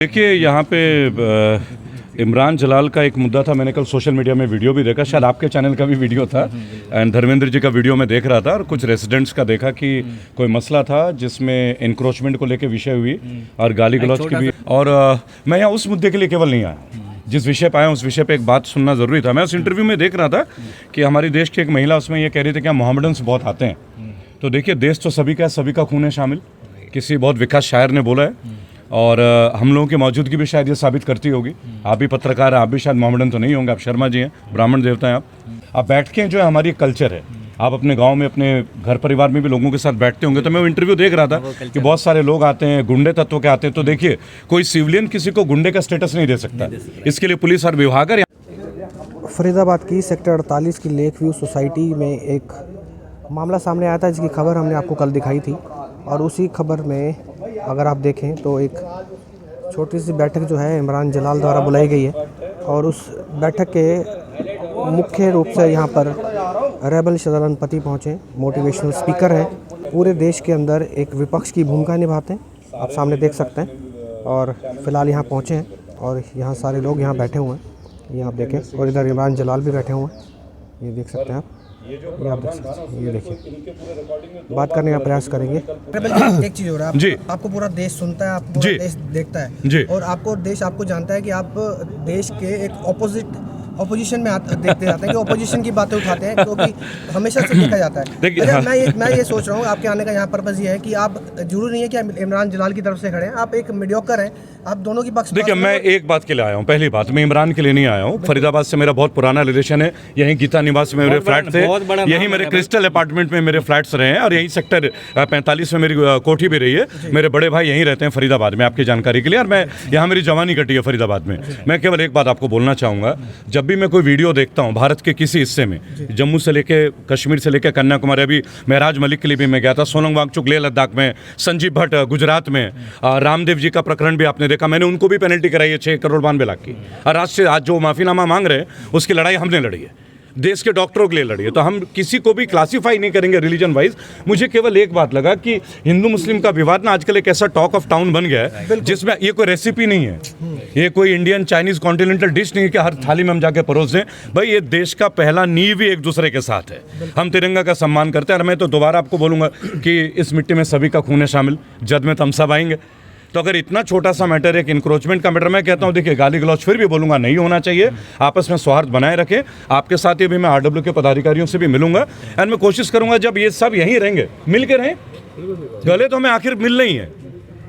देखिए यहाँ पे इमरान जलाल का एक मुद्दा था। मैंने कल सोशल मीडिया में वीडियो भी देखा, शायद आपके चैनल का भी वीडियो था, एंड धर्मेंद्र जी का वीडियो मैं देख रहा था और कुछ रेसिडेंट्स का देखा कि कोई मसला था जिसमें इंक्रोचमेंट को लेकर विषय हुई और गाली गलौज की भी। और मैं यहाँ उस मुद्दे के लिए केवल नहीं आया, जिस विषय पे आया उस विषय पे एक बात सुनना ज़रूरी था। मैं उस इंटरव्यू में देख रहा था कि हमारी देश की एक महिला उसमें ये कह रही थी कि मोहम्मडन्स बहुत आते हैं। तो देखिए, देश तो सभी का है, सभी का खून है शामिल। किसी बहुत विकास शायर ने बोला है और हम लोगों की मौजूदगी भी शायद ये साबित करती होगी। आप भी पत्रकार हैं, आप भी शायद मोहम्मडन तो नहीं होंगे, आप शर्मा जी हैं, ब्राह्मण देवता हैं आप बैठ के जो है हमारी कल्चर है। आप अपने गांव में अपने घर परिवार में भी लोगों के साथ बैठते होंगे। तो मैं वो इंटरव्यू देख रहा था कि बहुत सारे लोग आते हैं, गुंडे तत्व के आते हैं। तो देखिए, कोई सिविलियन किसी को गुंडे का स्टेटस नहीं दे सकता, इसके लिए पुलिस और विभाग है। फरीदाबाद की सेक्टर 48 की लेक व्यू सोसाइटी में एक मामला सामने आया था जिसकी खबर हमने आपको कल दिखाई थी। और उसी खबर में अगर आप देखें तो एक छोटी सी बैठक जो है इमरान जलाल द्वारा बुलाई गई है और उस बैठक के मुख्य रूप से यहाँ पर रेबल शदरन पति पहुँचे, मोटिवेशनल स्पीकर हैं, पूरे देश के अंदर एक विपक्ष की भूमिका निभाते हैं। आप सामने देख सकते हैं और फिलहाल यहाँ पहुँचे हैं और यहाँ सारे लोग यहाँ बैठे हुए हैं। ये आप देखें, और इधर इमरान जलाल भी बैठे हुए हैं, ये देख सकते हैं आप। ये आप देख सकते हैं, ये देखिए, बात करने का प्रयास करेंगे। एक चीज़ हो रहा है, आपको पूरा देश सुनता है, आपको पूरा देश देखता है और आपको देश आपको जानता है कि आप देश के एक ऑपोजिशन में देखते जाते हैं कि ऑपोजिशन की बातें उठाते हैं, क्योंकि हमेशा से देखा जाता है। मैं ये सोच रहा हूँ, आपके आने का यहाँ पर्पज़ ये है कि आप जरूरी नहीं है कि इमरान जलाल की तरफ से खड़े हैं, आप एक मीडियोकर हैं, आप दोनों की पक्ष। देखिए, मैं एक बात के लिए आया हूँ। पहली बात, मैं इमरान के लिए नहीं आया हूँ। फरीदाबाद से मेरा बहुत पुराना रिलेशन है। यहीं गीता निवास में मेरे फ्लैट थे, यहीं मेरे क्रिस्टल अपार्टमेंट में मेरे फ्लैट्स रहे हैं और यहीं सेक्टर 45 में मेरी कोठी भी रही है। मेरे बड़े भाई यहीं रहते हैं फरीदाबाद में, आपकी जानकारी के लिए। और मैं यहाँ मेरी जवानी कटी है फरीदाबाद में। मैं केवल एक बात आपको बोलना चाहूँगा, जब भी मैं कोई वीडियो देखता हूँ भारत के किसी हिस्से में, जम्मू से लेके कश्मीर से लेके कन्याकुमारी, अभी महराज मलिक के लिए भी मैं गया था, सोनम वांगचुक लेह लद्दाख में, संजीव भट्ट गुजरात में, रामदेव जी का प्रकरण भी आपने देखा। मैंने उनको भी पेनल्टी कराई है 6 करोड़ 92 लाख की। और आज जो माफीनामा मांग रहे हैं उसकी लड़ाई हमने लड़ी है, देश के डॉक्टरों के लिए लड़ी है। तो हम किसी को भी क्लासीफाई नहीं करेंगे रिलीजन वाइज। मुझे केवल एक बात लगा कि हिंदू मुस्लिम का विवाद ना आजकल एक ऐसा टॉक ऑफ टाउन बन गया है जिसमें ये कोई रेसिपी नहीं है, ये कोई इंडियन चाइनीज कॉन्टिनेंटल डिश नहीं है कि हर थाली में हम जाके परोस दें। भाई, ये देश का पहला नींव ही एक दूसरे के साथ है। हम तिरंगा का सम्मान करते हैं। और मैं तो दोबारा आपको बोलूँगा कि इस मिट्टी में सभी का खून है शामिल, जद में तो हम सब आएंगे। तो अगर इतना छोटा सा मैटर है, एक इंक्रोचमेंट का मैटर, मैं कहता हूँ देखिए, गाली गलौज फिर भी बोलूँगा नहीं होना चाहिए। आपस में सौहार्द बनाए रखें। आपके साथ ये भी मैं आरडब्ल्यू के पदाधिकारियों से भी मिलूंगा एंड मैं कोशिश करूँगा जब ये सब यहीं रहेंगे, मिल के रहें। गले तो हमें आखिर मिलना ही है।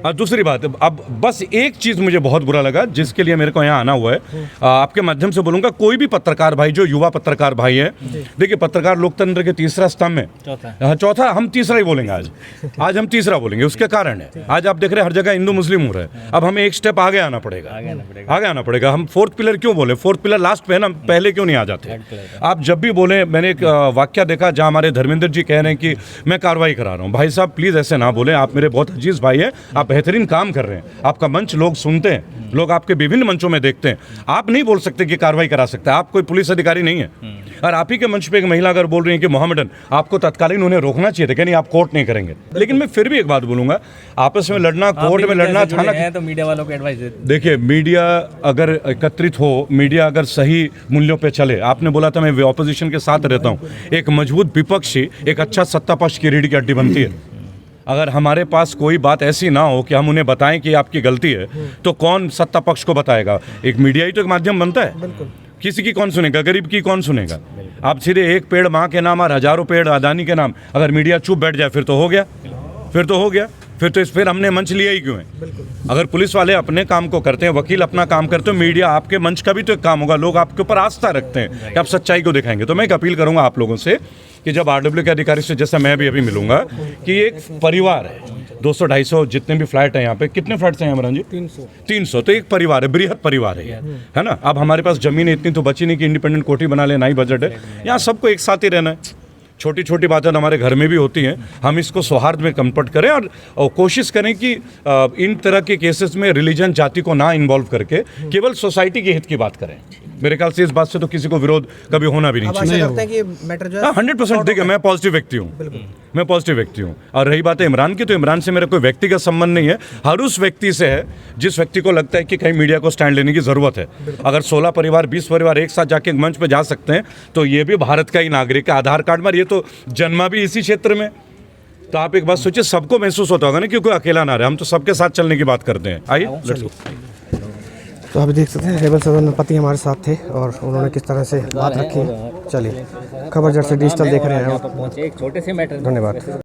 और दूसरी बात, अब बस एक चीज़ मुझे बहुत बुरा लगा जिसके लिए मेरे को यहाँ आना हुआ है, आपके माध्यम से बोलूँगा, कोई भी पत्रकार भाई, जो युवा पत्रकार भाई है, देखिए, पत्रकार लोकतंत्र के तीसरा स्तंभ में चौथा, हम तीसरा ही बोलेंगे आज हम तीसरा बोलेंगे। उसके कारण है आज आप देख रहे हैं हर जगह हिंदू मुस्लिम हो रहा है। अब हमें एक स्टेप आगे आना पड़ेगा। हम फोर्थ पिलर क्यों बोले? फोर्थ पिलर लास्ट पे है ना, पहले क्यों नहीं आ जाते? आप जब भी बोले, मैंने एक वाक्य देखा जहाँ हमारे धर्मेंद्र जी कह रहे हैं कि मैं कार्रवाई करा रहा हूँ। भाई साहब, प्लीज़ ऐसे ना बोले, आप मेरे बहुत अजीज भाई हैं, आप बेहतरीन काम कर रहे हैं, आपका मंच लोग सुनते हैं, लोग आपके विभिन्न मंचों में देखते हैं। आप नहीं बोल सकते कि कार्रवाई करा सकते, आप कोई पुलिस अधिकारी नहीं है। और आप ही के मंच पे एक महिला अगर बोल रही है कि मोहम्मडन, आपको तत्कालीन उन्हें रोकना चाहिए था कि नहीं, आप कोर्ट नहीं करेंगे। लेकिन मैं फिर भी एक बात बोलूंगा, आपस में लड़ना, कोर्ट में लड़ना, थाना, तो मीडिया वालों को एडवाइस देखिए, मीडिया अगर एकत्रित हो, मीडिया अगर सही मूल्यों पे चले, आपने बोला था मैं ऑपोजिशन के साथ रहता हूँ, एक मजबूत विपक्षी एक अच्छा सत्ता पक्ष की रीढ़ की हड्डी बनती है। अगर हमारे पास कोई बात ऐसी ना हो कि हम उन्हें बताएं कि आपकी गलती है, तो कौन सत्ता पक्ष को बताएगा? एक मीडिया ही तो एक माध्यम बनता है। किसी की कौन सुनेगा? गरीब की कौन सुनेगा? आप सीधे एक पेड़ माँ के नाम और हजारों पेड़ अदानी के नाम, अगर मीडिया चुप बैठ जाए फिर तो हो गया। फिर हमने मंच लिया ही क्यों है? अगर पुलिस वाले अपने काम को करते हैं, वकील अपना काम करते हैं, मीडिया आपके मंच का भी तो एक काम होगा। लोग आपके ऊपर आस्था रखते हैं कि आप सच्चाई को दिखाएंगे। तो मैं एक अपील करूंगा आप लोगों से कि जब आरडब्ल्यू के अधिकारी से, जैसा मैं भी अभी मिलूंगा, कि एक परिवार है, 200-250 जितने भी फ्लैट हैं यहाँ पे, कितने फ्लैट्स हैं इमरान जी? 300। तो एक परिवार है, बृहद परिवार है ना। अब हमारे पास जमीन इतनी तो बची नहीं कि इंडिपेंडेंट कोठी बना ले, ना ही बजट है। यहाँ सबको एक साथ ही रहना है। छोटी छोटी बातें हमारे घर में भी होती हैं, हम इसको सौहार्द में कन्वर्ट करें और कोशिश करें कि इन तरह के केसेस में रिलीजन, जाति को ना इन्वॉल्व करके केवल सोसाइटी के हित की बात करें। मेरे ख्याल से इस बात से तो किसी को विरोध कभी होना भी नहीं अब आशा करते हैं कि ये मैटर जो है 100% देखिए, मैं पॉजिटिव व्यक्ति हूँ, मैं पॉजिटिव व्यक्ति हूँ। और रही बात है इमरान की, तो इमरान से मेरा कोई व्यक्तिगत संबंध नहीं है, हर उस व्यक्ति से है जिस व्यक्ति को लगता है कि कहीं मीडिया को स्टैंड लेने की ज़रूरत है। अगर 16 परिवार 20 परिवार एक साथ जाके एक मंच पर जा सकते हैं तो ये भी भारत का ही नागरिक है, आधार कार्ड में, ये तो जन्मा भी इसी क्षेत्र में। तो आप एक बात सोचिए, सबको महसूस होता होगा ना कि कोई अकेला ना रहे, हम तो सबके साथ चलने की बात करते हैं। आइए लेट्स गो। तो आप देख सकते हैं हेमंत सदन पति हमारे साथ थे और उन्होंने किस तरह से बात रखी। चलिए, खबर जर्सी डिजिटल देख रहे हैं आप। एक छोटे से मैटर धन्यवाद।